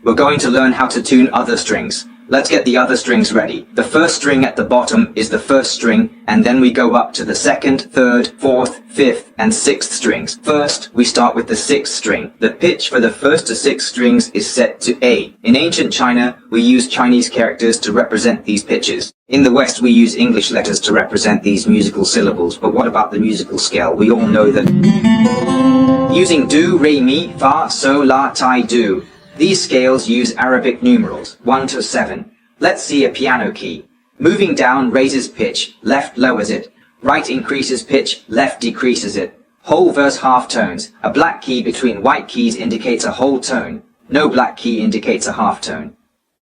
we're going to learn how to tune other strings. Let's get the other strings ready. The first string at the bottom is the first string, and then we go up to the second, third, fourth, fifth, and sixth strings. First, we start with the sixth string. The pitch for the first to sixth strings is set to A. In ancient China, we use Chinese characters to represent these pitches. In the West, we use English letters to represent these musical syllables. But what about the musical scale? We all know that using do, re, mi, fa, sol, la, ti, do. These scales use Arabic numerals, 1 to 7. Let's see a piano key. Moving down raises pitch, left lowers it. Right increases pitch, left decreases it. Whole verse half tones. A black key between white keys indicates a whole tone. No black key indicates a half tone.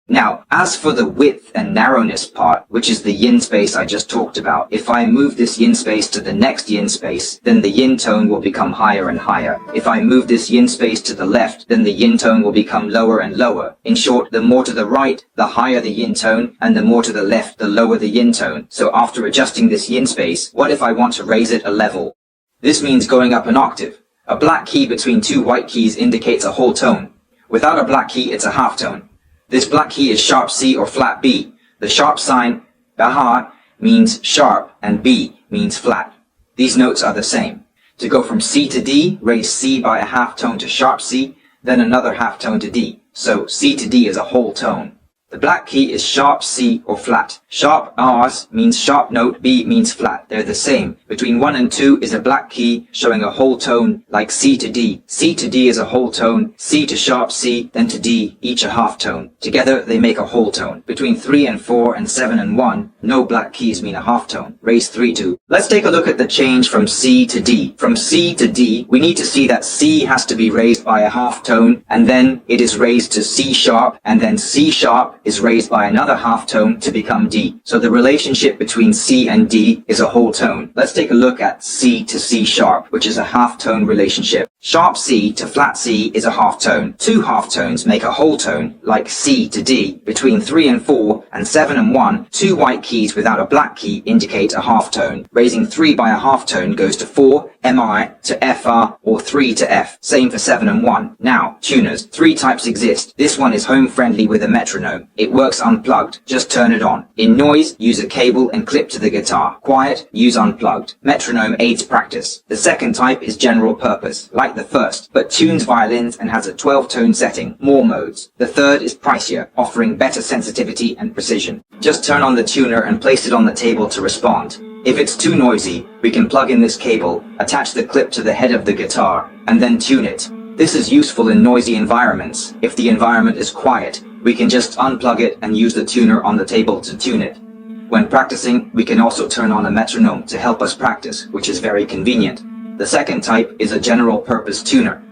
Now, as for the width and narrowness part, which is the yin space I just talked about, if I move this yin space to the next yin space, then the yin tone will become higher and higher. If I move this yin space to the left, then the yin tone will become lower and lower. In short, the more to the right, the higher the yin tone, and the more to the left, the lower the yin tone. So after adjusting this yin space, what if I want to raise it a level? This means going up an octave. A black key between two white keys indicates a whole tone. Without a black key, it's a half tone. This black key is sharp C or flat B. The sharp sign, Baha, means sharp and B means flat. These notes are the same. To go from C to D, raise C by a half tone to sharp C, then another half tone to D. So C to D is a whole tone. The black key is sharp C or flat. Sharp R's means sharp note, B means flat. They're the same. Between 1 and 2 is a black key showing a whole tone like C to D. C to D is a whole tone, C to sharp C, then to D, each a half tone. Together they make a whole tone. Between 3 and 4 and 7 and 1, no black keys mean a half tone. Raise 3 to. Let's take a look at the change from C to D. From C to D, we need to see that C has to be raised by a half tone, and then it is raised to C sharp, and then C sharp is raised by another half tone to become D. So the relationship between C and D is a whole tone. Let's take a look at C to C sharp, which is a half tone relationship. Sharp C to flat C is a half tone. Two half tones make a whole tone, like C to D. Between 3 and 4 and 7 and 1, two white keys without a black key indicate a half tone. Raising 3 by a half tone goes to 4, Mi to FR, or 3 to F. Same for 7 and 1. Now, tuners. 3 types exist. This one is home friendly with a metronome. It works unplugged. Just turn it on. In noise, use a cable and clip to the guitar. Quiet, use unplugged. Metronome aids practice. The second type is general purpose, like the first, but tunes violins and has a 12-tone setting. More modes. The third is pricier, offering better sensitivity and precision. Just turn on the tuner and place it on the table to respond. If it's too noisy, we can plug in this cable, attach the clip to the head of the guitar, and then tune it. This is useful in noisy environments. If the environment is quiet, we can just unplug it and use the tuner on the table to tune it. When practicing, we can also turn on a metronome to help us practice, which is very convenient. The second type is a general purpose tuner.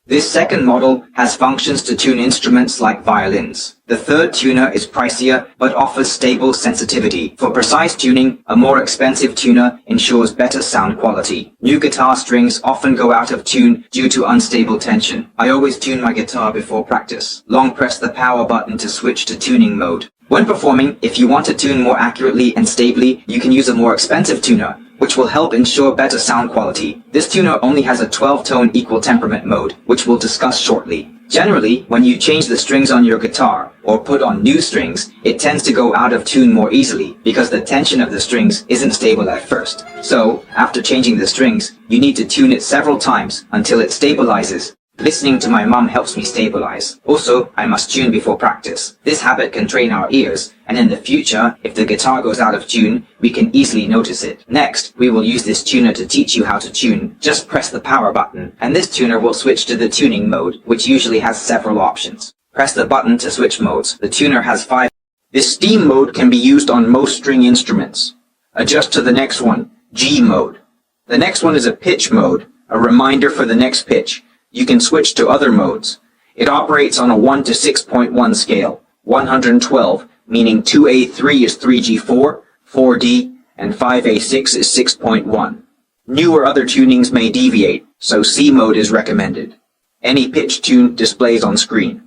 This second model has functions to tune instruments like violins. The third tuner is pricier, but offers stable sensitivity. For precise tuning, a more expensive tuner ensures better sound quality. New guitar strings often go out of tune due to unstable tension. I always tune my guitar before practice. Long press the power button to switch to tuning mode. When performing, if you want to tune more accurately and stably, you can use a more expensive tuner, which will help ensure better sound quality. This tuner only has a 12-tone equal temperament mode, which we'll discuss shortly. Generally, when you change the strings on your guitar, or put on new strings, it tends to go out of tune more easily, because the tension of the strings isn't stable at first. So, after changing the strings, you need to tune it several times until it stabilizes. Listening to my mom helps me stabilize. Also, I must tune before practice. This habit can train our ears, and in the future, if the guitar goes out of tune, we can easily notice it. Next, we will use this tuner to teach you how to tune. Just press the power button, and this tuner will switch to the tuning mode, which usually has several options. Press the button to switch modes. The tuner has 5. This steam mode can be used on most string instruments. Adjust to the next one, G mode. The next one is a pitch mode, a reminder for the next pitch. You can switch to other modes. It operates on a 1 to 6.1 scale, 112, meaning 2A3 is 3G4, 4D, and 5A6 is 6.1. New or other tunings may deviate, so C mode is recommended. Any pitch tune displays on screen.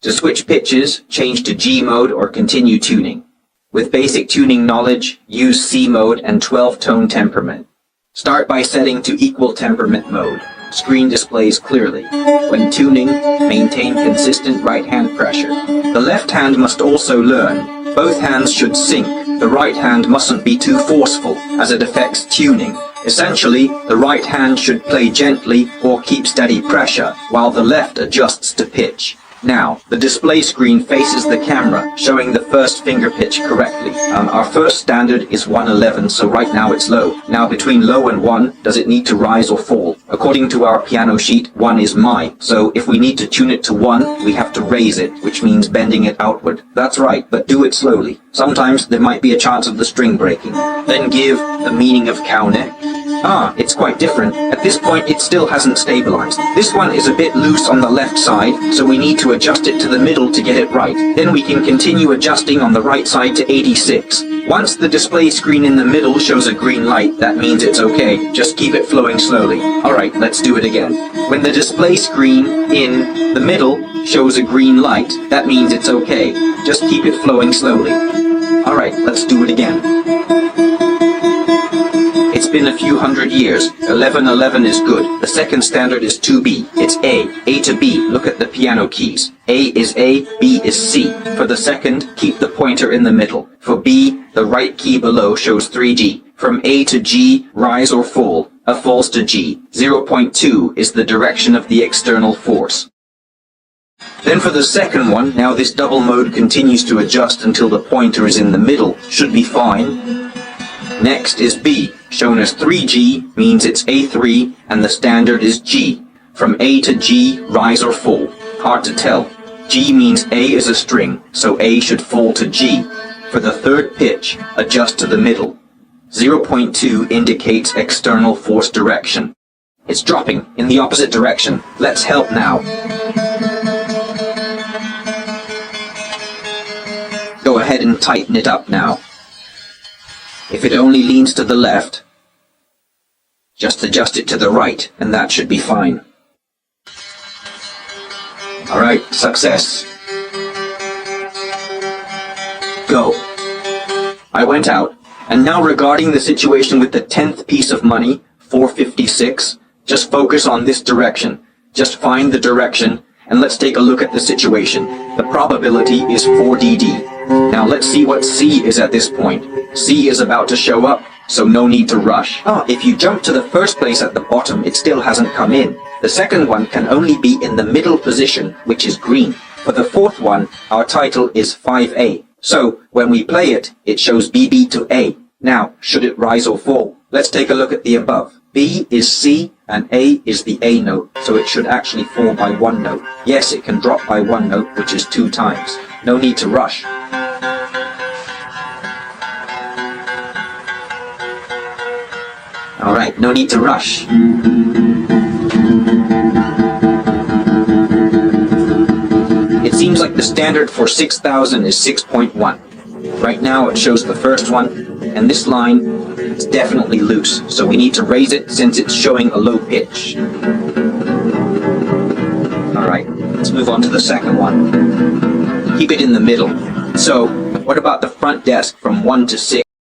To switch pitches, change to G mode or continue tuning. With basic tuning knowledge, use C mode and 12-tone temperament. Start by setting to equal temperament mode. screen displays clearly. When tuning, maintain consistent right hand pressure. The left hand must also learn. Both hands should sync. The right hand mustn't be too forceful, as it affects tuning. Essentially, the right hand should play gently or keep steady pressure, while the left adjusts to pitch. Now, the display screen faces the camera, showing the first finger pitch correctly. Our first standard is 111, so right now it's low. Now, between low and 1, does it need to rise or fall? According to our piano sheet, 1 is mi, so if we need to tune it to 1, we have to raise it, which means bending it outward. That's right, but do it slowly. Sometimes there might be a chance of the string breaking. Then give the meaning of cow neck. It's quite different. At this point, it still hasn't stabilized. This one is a bit loose on the left side, so we need to adjust it to the middle to get it right. Then we can continue adjusting on the right side to 86. Once the display screen in the middle shows a green light, that means it's okay. Just keep it flowing slowly. Alright, let's do it again. When the display screen in the middle shows a green light, that means it's okay. Just keep it flowing slowly. Alright, let's do it again. It's been a few hundred years. 1111 is good. The second standard is 2B. It's A to B. Look at the piano keys. A is A, B is C. For the second, keep the pointer in the middle. For B, the right key below shows 3G. From A to G, rise or fall. A falls to G. 0.2 is the direction of the external force. Then for the second one, now this double mode continues to adjust until the pointer is in the middle. Should be fine. Next is B, shown as 3G, means it's A3, and the standard is G. From A to G, rise or fall. Hard to tell. G means A is a string, so A should fall to G. For the third pitch, adjust to the middle. 0.2 indicates external force direction. It's dropping in the opposite direction. Let's help now. Go ahead and tighten it up now. If it only leans to the left, just adjust it to the right, and that should be fine. Alright, success. Go. I went out. And now regarding the situation with the 10th piece of money, 456, just focus on this direction. Just find the direction, and let's take a look at the situation. The probability is 4DD. Now let's see what C is at this point. C is about to show up, so no need to rush. If you jump to the first place at the bottom, it still hasn't come in. The second one can only be in the middle position, which is green. For the fourth one, our title is 5A. So, when we play it, it shows BB to A. Now, should it rise or fall? Let's take a look at the above. B is C, and A is the A note, so it should actually fall by 1 note. Yes, it can drop by 1 note, which is 2 times. No need to rush. Alright, no need to rush. It seems like the standard for 6000 is 6.1. Right now it shows the first one, and this line is definitely loose, so we need to raise it since it's showing a low pitch. Alright, let's move on to the second one. Keep it in the middle. So, what about the front desk from 1 to 6?